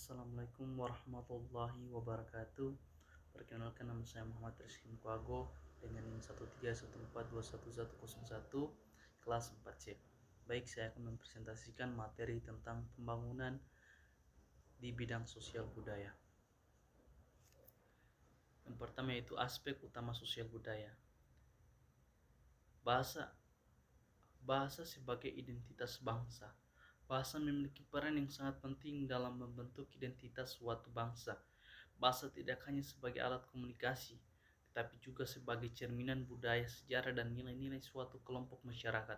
Assalamualaikum warahmatullahi wabarakatuh. Perkenalkan, nama saya Muhammad Rizky Mukwago dengan NIM 131421101 kelas 4C. Baik, saya akan mempresentasikan materi tentang pembangunan di bidang sosial budaya. Yang pertama yaitu aspek utama sosial budaya. Bahasa sebagai identitas bangsa. Bahasa memiliki peran yang sangat penting dalam membentuk identitas suatu bangsa. Bahasa tidak hanya sebagai alat komunikasi, tetapi juga sebagai cerminan budaya, sejarah, dan nilai-nilai suatu kelompok masyarakat.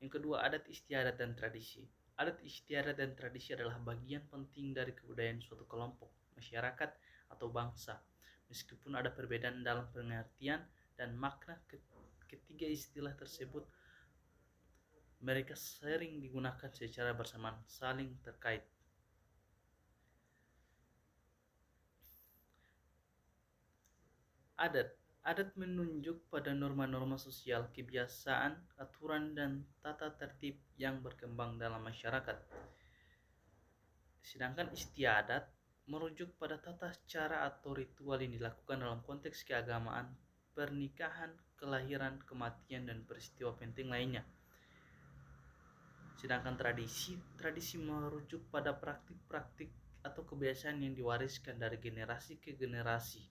Yang kedua, adat istiadat dan tradisi. Adat istiadat dan tradisi adalah bagian penting dari kebudayaan suatu kelompok, masyarakat, atau bangsa. Meskipun ada perbedaan dalam pengertian dan makna ketiga istilah tersebut, mereka sering digunakan secara bersamaan, saling terkait. Adat menunjuk pada norma-norma sosial, kebiasaan, aturan, dan tata tertib yang berkembang dalam masyarakat. Sedangkan istiadat merujuk pada tata cara atau ritual yang dilakukan dalam konteks keagamaan, pernikahan, kelahiran, kematian, dan peristiwa penting lainnya. Sedangkan tradisi merujuk pada praktik-praktik atau kebiasaan yang diwariskan dari generasi ke generasi.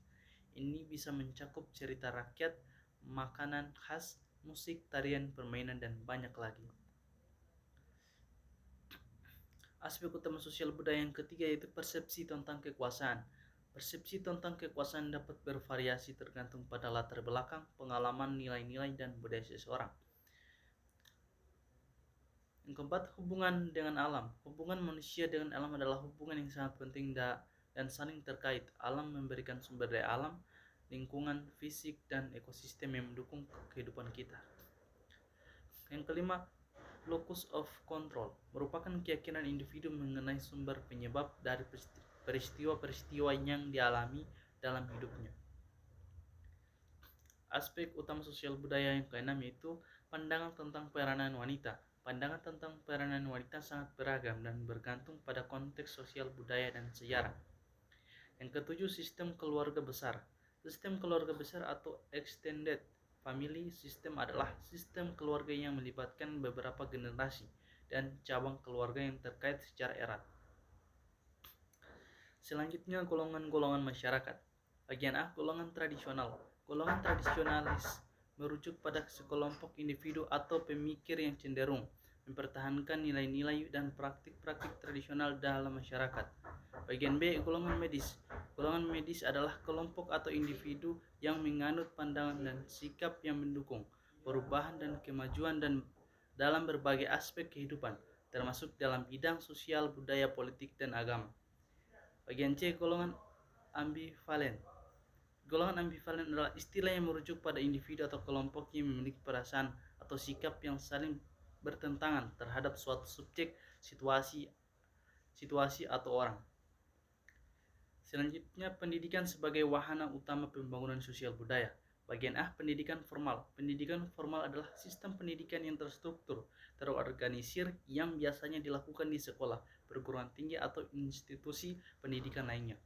Ini bisa mencakup cerita rakyat, makanan khas, musik, tarian, permainan, dan banyak lagi. Aspek utama sosial budaya yang ketiga yaitu persepsi tentang kekuasaan. Persepsi tentang kekuasaan dapat bervariasi tergantung pada latar belakang, pengalaman, nilai-nilai, dan budaya seseorang. Yang keempat, hubungan dengan alam. Hubungan manusia dengan alam adalah hubungan yang sangat penting dan saling terkait. Alam memberikan sumber daya alam, lingkungan, fisik, dan ekosistem yang mendukung kehidupan kita. Yang kelima, locus of control merupakan keyakinan individu mengenai sumber penyebab dari peristiwa-peristiwa yang dialami dalam hidupnya. Aspek utama sosial budaya yang keenam yaitu pandangan tentang peranan wanita. Pandangan tentang peranan wanita sangat beragam dan bergantung pada konteks sosial budaya dan sejarah. Yang ketujuh, sistem keluarga besar. Sistem keluarga besar atau extended family system adalah sistem keluarga yang melibatkan beberapa generasi dan cabang keluarga yang terkait secara erat. Selanjutnya, golongan-golongan masyarakat. Bagian A, golongan tradisional. Golongan tradisionalis merujuk pada sekelompok individu atau pemikir yang cenderung mempertahankan nilai-nilai dan praktik-praktik tradisional dalam masyarakat. Bagian B, golongan medis. Golongan medis adalah kelompok atau individu yang menganut pandangan dan sikap yang mendukung perubahan dan kemajuan dalam berbagai aspek kehidupan, termasuk dalam bidang sosial, budaya, politik, dan agama. Bagian C, golongan ambivalen. Golongan ambivalen adalah istilah yang merujuk pada individu atau kelompok yang memiliki perasaan atau sikap yang saling bertentangan terhadap suatu subjek, situasi atau orang. Selanjutnya, pendidikan sebagai wahana utama pembangunan sosial budaya. Bagian A, pendidikan formal. Pendidikan formal adalah sistem pendidikan yang terstruktur, terorganisir yang biasanya dilakukan di sekolah, perguruan tinggi atau institusi pendidikan lainnya.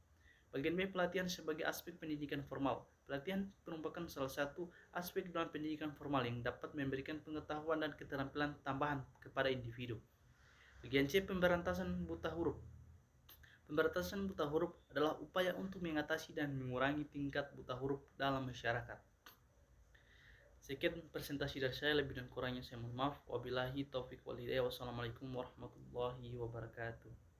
Bagian B, pelatihan sebagai aspek pendidikan formal. Pelatihan merupakan salah satu aspek dalam pendidikan formal yang dapat memberikan pengetahuan dan keterampilan tambahan kepada individu. Bagian C, pemberantasan buta huruf. Pemberantasan buta huruf adalah upaya untuk mengatasi dan mengurangi tingkat buta huruf dalam masyarakat. Sekian presentasi dari saya, lebih dan kurangnya saya mohon maaf. Wabillahi taufiq wal hidayah. Wassalamualaikum warahmatullahi wabarakatuh.